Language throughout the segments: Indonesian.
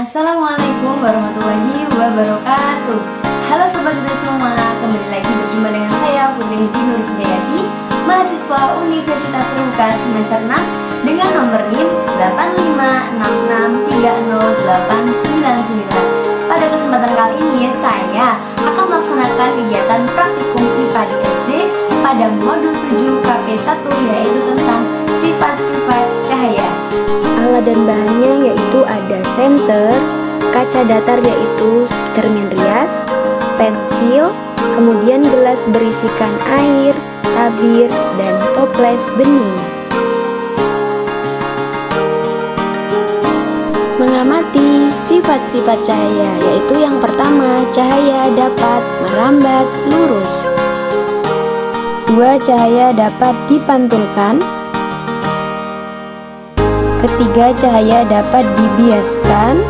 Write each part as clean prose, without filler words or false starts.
Assalamualaikum warahmatullahi wabarakatuh. Halo sobat kita semua, kembali lagi berjumpa dengan saya Putri Nur Hidayati, mahasiswa Universitas Terbuka semester 6 dengan nomor NIM 85630899. Pada kesempatan kali ini saya akan melaksanakan kegiatan praktikum IPA di SD pada modul 7 KP1, yaitu tentang sifat-sifat cahaya. Alat dan bahannya yaitu ada senter, kaca datar yaitu cermin rias, pensil, kemudian gelas berisikan air, tabir, dan toples bening. Mengamati sifat-sifat cahaya yaitu yang pertama, cahaya dapat merambat lurus. 2. Cahaya dapat dipantulkan. Ketiga, cahaya dapat dibiaskan.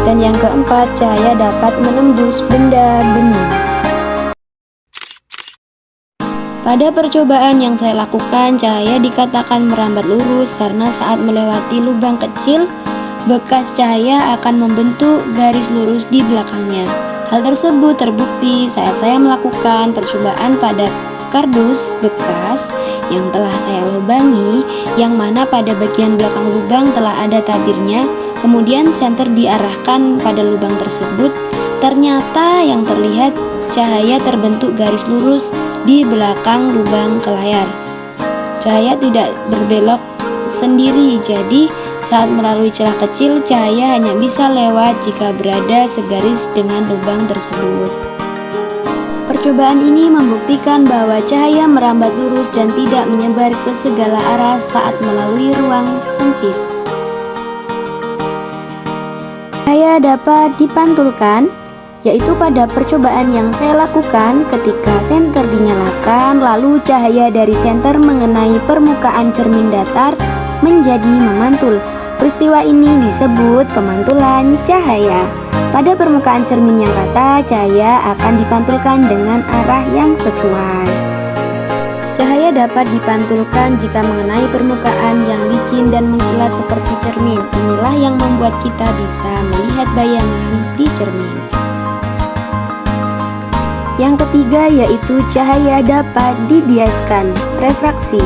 Dan yang keempat, cahaya dapat menembus benda bening. Pada percobaan yang saya lakukan, cahaya dikatakan merambat lurus karena saat melewati lubang kecil, bekas cahaya akan membentuk garis lurus di belakangnya. Hal tersebut terbukti saat saya melakukan percobaan pada kardus bekas yang telah saya lubangi, yang mana pada bagian belakang lubang telah ada tabirnya. Kemudian senter diarahkan pada lubang tersebut. Ternyata yang terlihat cahaya terbentuk garis lurus di belakang lubang ke layar. Cahaya tidak berbelok sendiri, jadi saat melalui celah kecil, cahaya hanya bisa lewat jika berada segaris dengan lubang tersebut. Percobaan ini membuktikan bahwa cahaya merambat lurus dan tidak menyebar ke segala arah saat melalui ruang sempit. Cahaya dapat dipantulkan, yaitu pada percobaan yang saya lakukan ketika senter dinyalakan, lalu cahaya dari senter mengenai permukaan cermin datar menjadi memantul. Peristiwa ini disebut pemantulan cahaya. Pada permukaan cermin yang rata, cahaya akan dipantulkan dengan arah yang sesuai. Cahaya dapat dipantulkan jika mengenai permukaan yang licin dan mengkilat seperti cermin. Inilah yang membuat kita bisa melihat bayangan di cermin. Yang ketiga yaitu cahaya dapat dibiaskan, refraksi.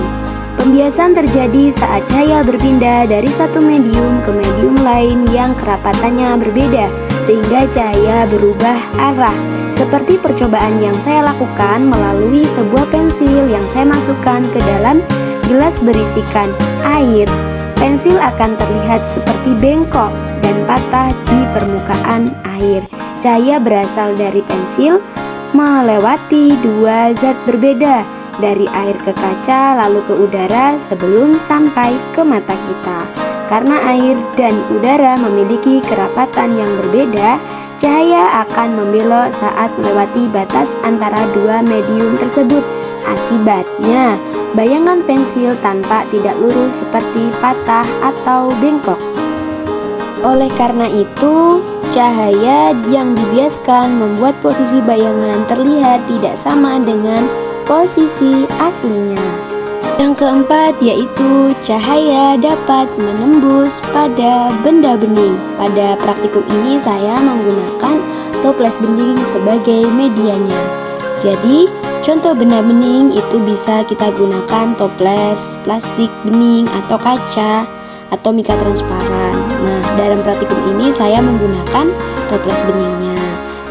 Pembiasan terjadi saat cahaya berpindah dari satu medium ke medium lain yang kerapatannya berbeda, sehingga cahaya berubah arah. Seperti percobaan yang saya lakukan melalui sebuah pensil yang saya masukkan ke dalam gelas berisikan air. Pensil akan terlihat seperti bengkok dan patah di permukaan air. Cahaya berasal dari pensil melewati dua zat berbeda, dari air ke kaca lalu ke udara sebelum sampai ke mata kita. Karena air dan udara memiliki kerapatan yang berbeda, cahaya akan membelok saat melewati batas antara dua medium tersebut. Akibatnya, bayangan pensil tampak tidak lurus seperti patah atau bengkok. Oleh karena itu, cahaya yang dibiaskan membuat posisi bayangan terlihat tidak sama dengan posisi aslinya. Yang keempat yaitu cahaya dapat menembus pada benda bening. Pada praktikum ini saya menggunakan toples bening sebagai medianya. Jadi contoh benda bening itu bisa kita gunakan toples plastik bening atau kaca atau mika transparan. Nah, dalam praktikum ini saya menggunakan toples beningnya.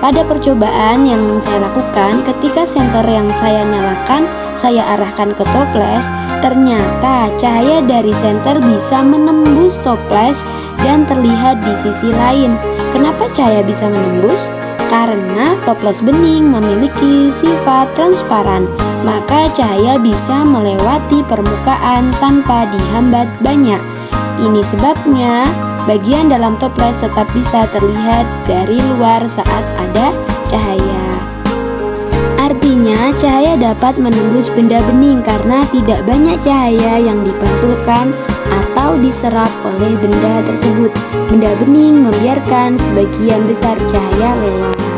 Pada percobaan yang saya lakukan, ketika senter yang saya nyalakan, saya arahkan ke toples, ternyata cahaya dari senter bisa menembus toples dan terlihat di sisi lain. Kenapa cahaya bisa menembus? Karena toples bening memiliki sifat transparan, maka cahaya bisa melewati permukaan tanpa dihambat banyak. Ini sebabnya bagian dalam toples tetap bisa terlihat dari luar saat ada cahaya. Artinya, cahaya dapat menembus benda bening karena tidak banyak cahaya yang dipantulkan atau diserap oleh benda tersebut. Benda bening membiarkan sebagian besar cahaya lewat.